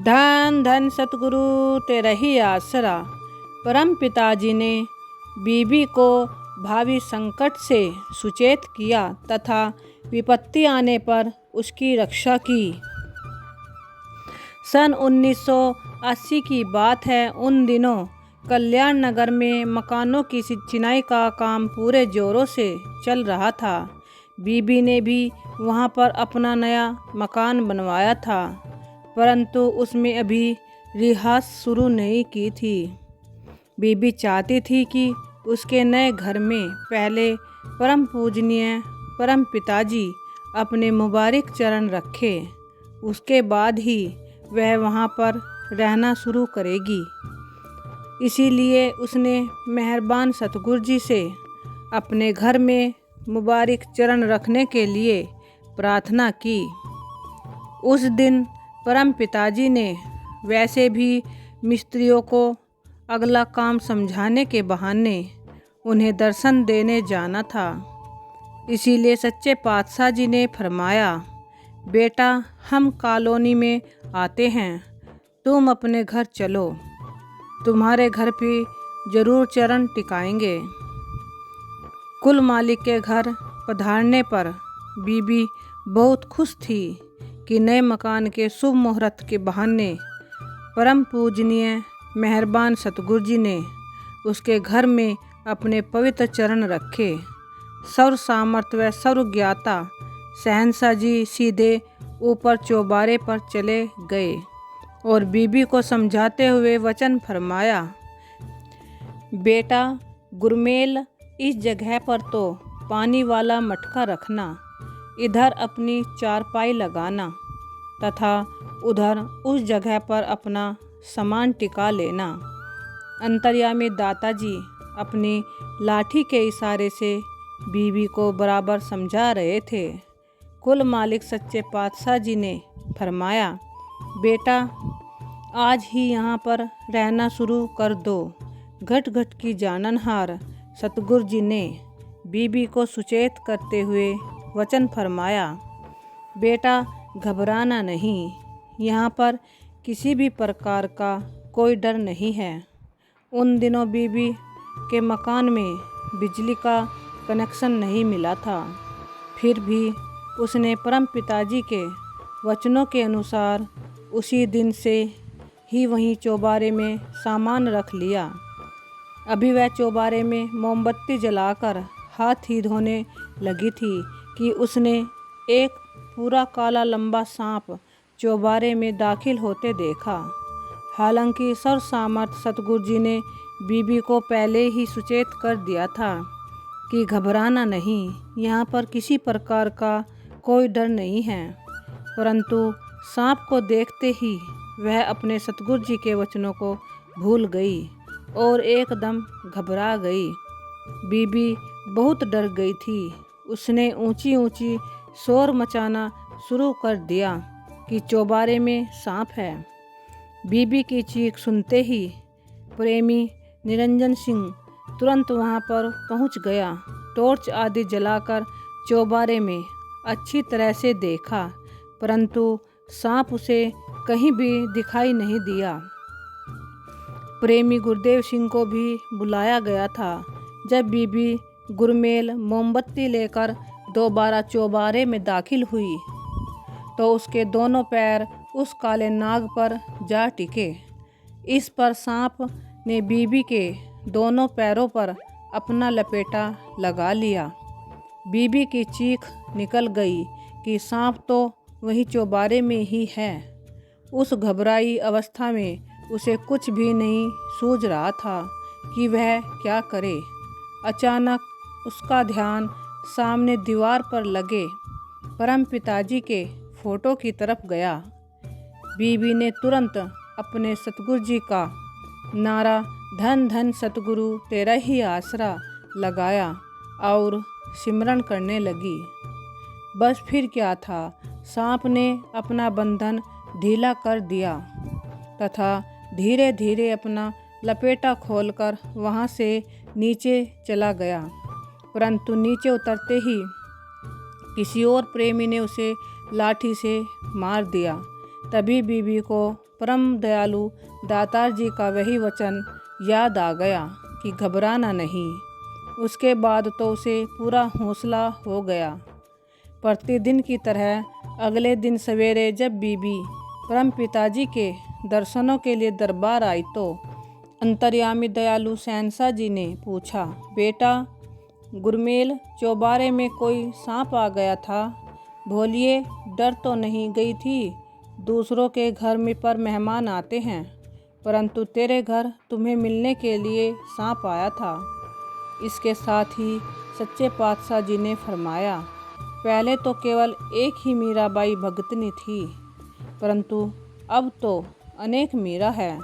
धन धन सतगुरु तेरा ही आसरा। परम पिताजी ने बीबी को भावी संकट से सुचेत किया तथा विपत्ति आने पर उसकी रक्षा की। सन 1980 की बात है। उन दिनों कल्याण नगर में मकानों की चिनाई का काम पूरे जोरों से चल रहा था। बीबी ने भी वहां पर अपना नया मकान बनवाया था, परंतु उसमें अभी रिहाज शुरू नहीं की थी। बीबी चाहती थी कि उसके नए घर में पहले परम पूजनीय परम पिताजी अपने मुबारक चरण रखे, उसके बाद ही वह वहाँ पर रहना शुरू करेगी। इसीलिए उसने मेहरबान सतगुरु जी से अपने घर में मुबारक चरण रखने के लिए प्रार्थना की। उस दिन परम पिताजी ने वैसे भी मिस्त्रियों को अगला काम समझाने के बहाने उन्हें दर्शन देने जाना था। इसीलिए सच्चे पातशाह जी ने फरमाया, बेटा हम कॉलोनी में आते हैं, तुम अपने घर चलो, तुम्हारे घर पे जरूर चरण टिकाएंगे। कुल मालिक के घर पधारने पर बीबी बहुत खुश थी कि नए मकान के शुभ मुहूर्त के बहाने परम पूजनीय मेहरबान सतगुरु जी ने उसके घर में अपने पवित्र चरण रखे। सर्व सामर्थ व सर्व ज्ञाता शहंशाह जी सीधे ऊपर चौबारे पर चले गए और बीबी को समझाते हुए वचन फरमाया, बेटा गुरमेल इस जगह पर तो पानी वाला मटका रखना, इधर अपनी चारपाई लगाना तथा उधर उस जगह पर अपना सामान टिका लेना। अंतर्यामी दाताजी अपनी लाठी के इशारे से बीबी को बराबर समझा रहे थे। कुल मालिक सच्चे पातशाह जी ने फरमाया, बेटा आज ही यहाँ पर रहना शुरू कर दो। घट घट की जाननहार सतगुरु जी ने बीबी को सुचेत करते हुए वचन फरमाया, बेटा घबराना नहीं, यहाँ पर किसी भी प्रकार का कोई डर नहीं है। उन दिनों बीबी के मकान में बिजली का कनेक्शन नहीं मिला था, फिर भी उसने परम पिताजी के वचनों के अनुसार उसी दिन से ही वहीं चौबारे में सामान रख लिया। अभी वह चौबारे में मोमबत्ती जलाकर हाथ ही धोने लगी थी कि उसने एक पूरा काला लंबा सांप चौबारे में दाखिल होते देखा। हालांकि सर्व सामर्थ सतगुरु जी ने बीबी को पहले ही सुचेत कर दिया था कि घबराना नहीं, यहाँ पर किसी प्रकार का कोई डर नहीं है, परंतु सांप को देखते ही वह अपने सतगुरु जी के वचनों को भूल गई और एकदम घबरा गई। बीबी बहुत डर गई थी। उसने ऊंची ऊंची शोर मचाना शुरू कर दिया कि चौबारे में सांप है। बीबी की चीख सुनते ही प्रेमी निरंजन सिंह तुरंत वहां पर पहुंच गया। टॉर्च आदि जलाकर चौबारे में अच्छी तरह से देखा, परंतु सांप उसे कहीं भी दिखाई नहीं दिया। प्रेमी गुरुदेव सिंह को भी बुलाया गया था। जब बीबी गुरमेल मोमबत्ती लेकर दोबारा चौबारे में दाखिल हुई तो उसके दोनों पैर उस काले नाग पर जा टिके। इस पर सांप ने बीबी के दोनों पैरों पर अपना लपेटा लगा लिया। बीबी की चीख निकल गई कि सांप तो वहीं चौबारे में ही है। उस घबराई अवस्था में उसे कुछ भी नहीं सूझ रहा था कि वह क्या करे। अचानक उसका ध्यान सामने दीवार पर लगे परम पिताजी के फोटो की तरफ गया। बीबी ने तुरंत अपने सतगुरु जी का नारा धन धन सतगुरु तेरा ही आसरा लगाया और सिमरन करने लगी। बस फिर क्या था, सांप ने अपना बंधन ढीला कर दिया तथा धीरे धीरे अपना लपेटा खोलकर वहां से नीचे चला गया, परंतु नीचे उतरते ही किसी और प्रेमी ने उसे लाठी से मार दिया। तभी बीबी को परम दयालु दातार जी का वही वचन याद आ गया कि घबराना नहीं। उसके बाद तो उसे पूरा हौसला हो गया। प्रतिदिन की तरह अगले दिन सवेरे जब बीबी परम पिताजी के दर्शनों के लिए दरबार आई तो अंतर्यामी दयालु शहंशाह जी ने पूछा, बेटा गुरमेल चौबारे में कोई सांप आ गया था? बोलिए, डर तो नहीं गई थी। दूसरों के घर में पर मेहमान आते हैं, परंतु तेरे घर तुम्हें मिलने के लिए सांप आया था। इसके साथ ही सच्चे पातशाह जी ने फरमाया, पहले तो केवल एक ही मीराबाई भगतनी थी, परंतु अब तो अनेक मीरा है।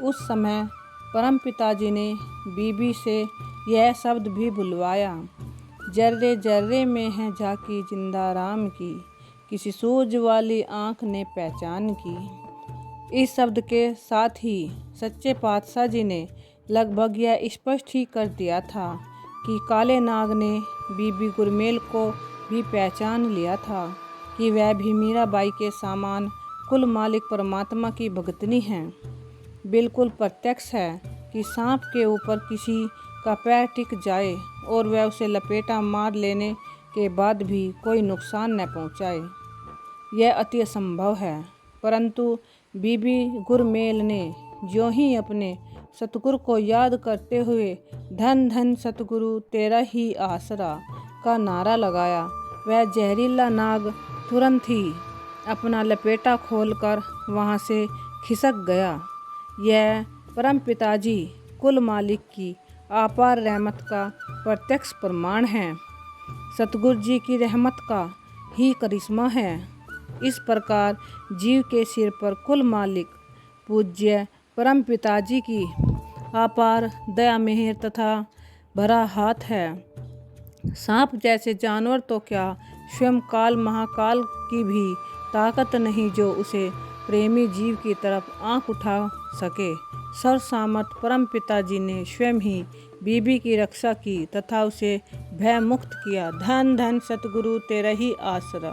उस समय परम पिताजी ने बीबी से यह शब्द भी बुलवाया, जर्रे जर्रे में है झांकी जिंदा राम की, किसी सूझ वाली आँख ने पहचान की। इस शब्द के साथ ही सच्चे पातशाह जी ने लगभग यह स्पष्ट ही कर दिया था कि काले नाग ने बीबी गुरमेल को भी पहचान लिया था कि वह भी मीराबाई के समान कुल मालिक परमात्मा की भगतनी हैं। बिल्कुल प्रत्यक्ष है कि सांप के ऊपर किसी का पैर टिक जाए और वह उसे लपेटा मार लेने के बाद भी कोई नुकसान न पहुंचाए, यह अति असंभव है। परंतु बीबी गुरमेल ने ज्यों ही अपने सतगुरु को याद करते हुए धन धन सतगुरु तेरा ही आसरा का नारा लगाया, वह जहरीला नाग तुरंत ही अपना लपेटा खोलकर वहां से खिसक गया। यह परम पिताजी कुल मालिक की अपार रहमत का प्रत्यक्ष प्रमाण है। सतगुरु जी की रहमत का ही करिश्मा है। इस प्रकार जीव के सिर पर कुल मालिक पूज्य परम पिताजी की अपार दया मेहर तथा भरा हाथ है। सांप जैसे जानवर तो क्या, स्वयं काल महाकाल की भी ताकत नहीं जो उसे प्रेमी जीव की तरफ आंख उठा सके। सर्व सामर्थ परम पिताजी ने स्वयं ही बीबी की रक्षा की तथा उसे भय मुक्त किया। धन धन सतगुरु तेरा ही आसरा।